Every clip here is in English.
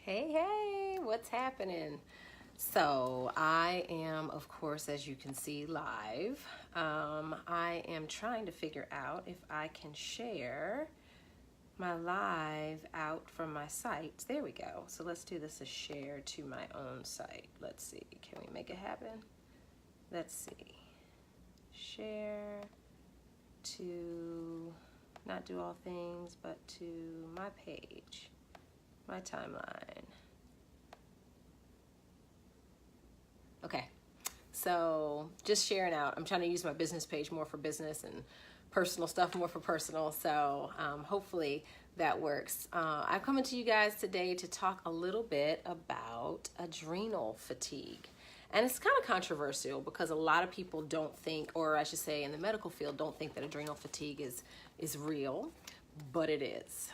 Hey, what's happening? So, I am, of course, as you can see, live. I am trying to figure out if I can share my live out from my site. There we go. So, let's do this as share to my own site. Let's see. Can we make it happen? Let's see. Share to, not do all things, but to my page. My timeline. Okay, so just sharing out. I'm trying to use my business page more for business and personal stuff more for personal. So hopefully that works. I'm coming to you guys today to talk a little bit about adrenal fatigue. And it's kind of controversial because a lot of people don't think, or I should say in the medical field, don't think that adrenal fatigue is real. But it is.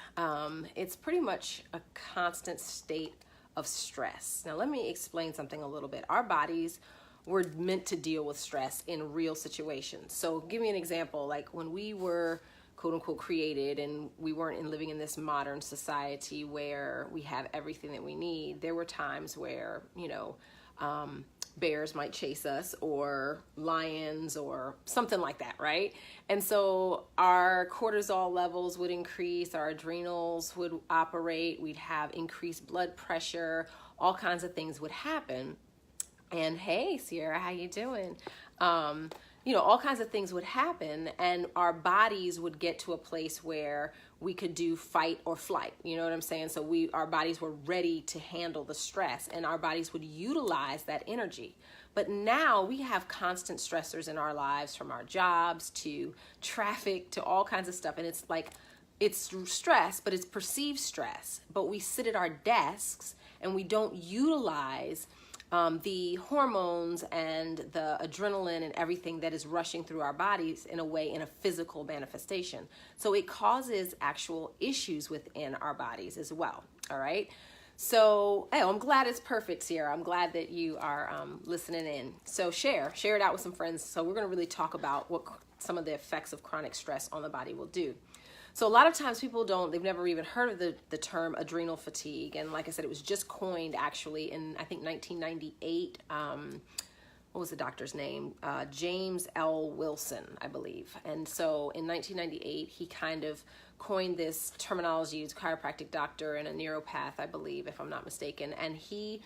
It's pretty much a constant state of stress. Now, let me explain something a little bit. Our bodies were meant to deal with stress in real situations. So give me an example, like when we were quote unquote created and we weren't living in this modern society where we have everything that we need, there were times where, bears might chase us or lions or something like that, right? And so our cortisol levels would increase, our adrenals would operate, we'd have increased blood pressure, all kinds of things would happen. And hey, Sierra, how you doing? All kinds of things would happen and our bodies would get to a place where we could do fight or flight. You know what I'm saying? So our bodies were ready to handle the stress and our bodies would utilize that energy. But now we have constant stressors in our lives, from our jobs to traffic to all kinds of stuff. And it's like, it's stress, but it's perceived stress. But we sit at our desks and we don't utilize the hormones and the adrenaline and everything that is rushing through our bodies in a physical manifestation. So it causes actual issues within our bodies as well. All right. So I'm glad it's perfect, Sierra. I'm glad that you are listening in. So share it out with some friends. So we're going to really talk about what some of the effects of chronic stress on the body will do. So a lot of times they've never even heard of the term adrenal fatigue. And like I said, it was just coined actually in, I think, 1998. What was the doctor's name? James L. Wilson, I believe. And so in 1998, he kind of coined this terminology. He's a chiropractic doctor and a neuropath, I believe, if I'm not mistaken. And he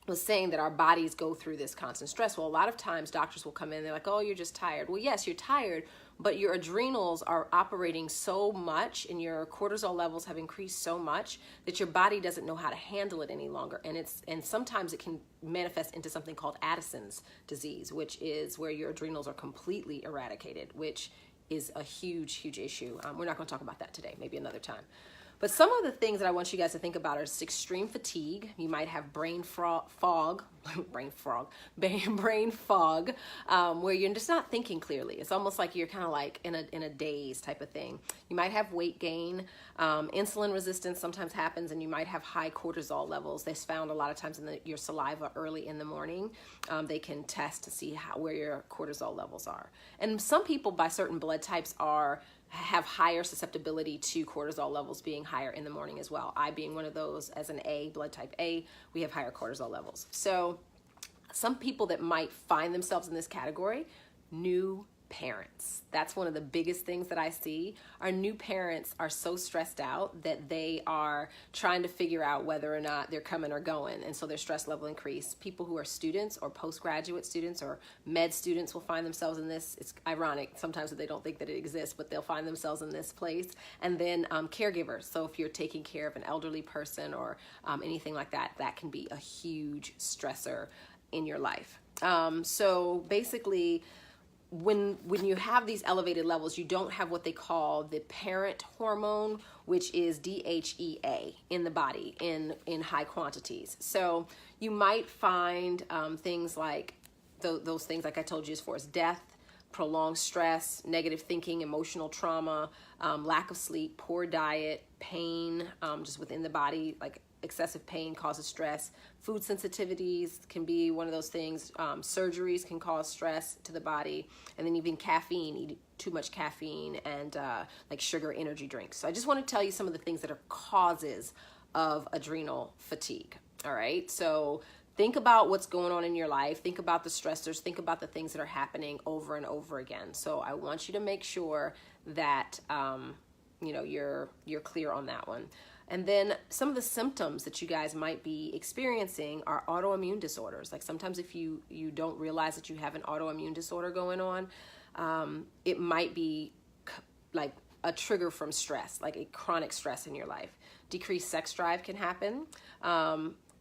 was saying that our bodies go through this constant stress. Well, a lot of times doctors will come in, they're like, oh, you're just tired. Well, yes, you're tired, but your adrenals are operating so much and your cortisol levels have increased so much that your body doesn't know how to handle it any longer. And sometimes it can manifest into something called Addison's disease, which is where your adrenals are completely eradicated, which is a huge, huge issue. We're not going to talk about that today, maybe another time. But some of the things that I want you guys to think about are extreme fatigue. You might have brain fog, where you're just not thinking clearly. It's almost like you're kind of like in a daze type of thing. You might have weight gain. Insulin resistance sometimes happens, and you might have high cortisol levels. That's found a lot of times in your saliva early in the morning. They can test to see where your cortisol levels are. And some people by certain blood types have higher susceptibility to cortisol levels being higher in the morning as well. I being one of those, as an A, blood type A, we have higher cortisol levels. So some people that might find themselves in this category, new parents. That's one of the biggest things that I see. Our new parents are so stressed out that they are trying to figure out whether or not they're coming or going, and so their stress level increase. People who are students or postgraduate students or med students will find themselves in this. It's ironic sometimes that they don't think that it exists, but they'll find themselves in this place. And then caregivers. So if you're taking care of an elderly person or anything like that, that can be a huge stressor in your life. So basically, when you have these elevated levels, you don't have what they call the parent hormone, which is DHEA in the body in high quantities. So you might find things like those things like I told you, as far as death, prolonged stress, negative thinking, emotional trauma, lack of sleep, poor diet, pain just within the body, like excessive pain causes stress. Food sensitivities can be one of those things. Surgeries can cause stress to the body. And then even caffeine, eating too much caffeine and like sugar energy drinks. So I just want to tell you some of the things that are causes of adrenal fatigue. All right. So think about what's going on in your life. Think about the stressors. Think about the things that are happening over and over again. So I want you to make sure that, you're clear on that one. And then some of the symptoms that you guys might be experiencing are autoimmune disorders. Like sometimes if you don't realize that you have an autoimmune disorder going on, it might be like a trigger from stress, like a chronic stress in your life. Decreased sex drive can happen.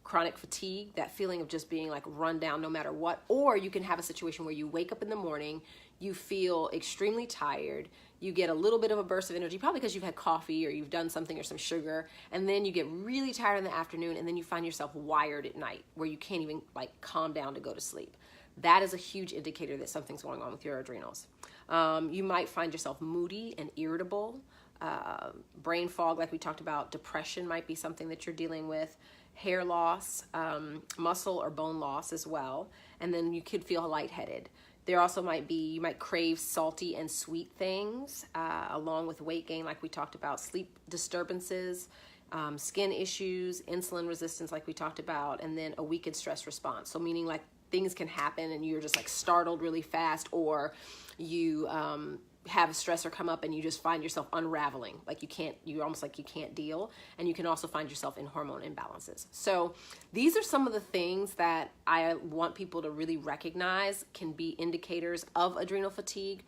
Chronic fatigue, that feeling of just being like run down no matter what. Or you can have a situation where you wake up in the morning, you feel extremely tired, you get a little bit of a burst of energy, probably because you've had coffee or you've done something or some sugar, and then you get really tired in the afternoon, and then you find yourself wired at night where you can't even like calm down to go to sleep. That is a huge indicator that something's going on with your adrenals. You might find yourself moody and irritable. Brain fog, like we talked about. Depression might be something that you're dealing with. Hair loss, muscle or bone loss as well. And then you could feel lightheaded. There also might be, you might crave salty and sweet things, along with weight gain, like we talked about, sleep disturbances, skin issues, insulin resistance, like we talked about, and then a weakened stress response. So meaning like things can happen and you're just like startled really fast, or you have a stressor come up and you just find yourself unraveling, like you're almost like you can't deal. And you can also find yourself in hormone imbalances. So these are some of the things that I want people to really recognize can be indicators of adrenal fatigue,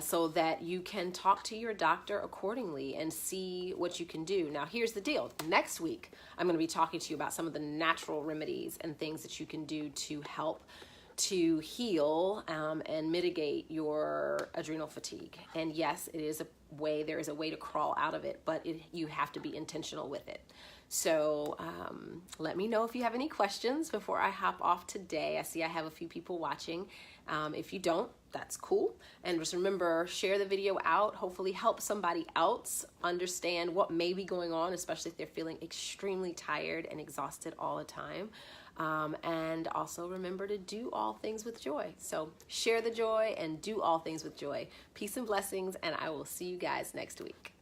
so that you can talk to your doctor accordingly and see what you can do. Now, here's the deal. Next week, I'm going to be talking to you about some of the natural remedies and things that you can do to help to heal and mitigate your adrenal fatigue. And yes, there is a way to crawl out of it, but you have to be intentional with it. So let me know if you have any questions before I hop off today. I see I have a few people watching. If you don't, that's cool. And just remember, share the video out. Hopefully help somebody else understand what may be going on, especially if they're feeling extremely tired and exhausted all the time. And also remember to do all things with joy. So share the joy and do all things with joy. Peace and blessings, and I will see you guys next week.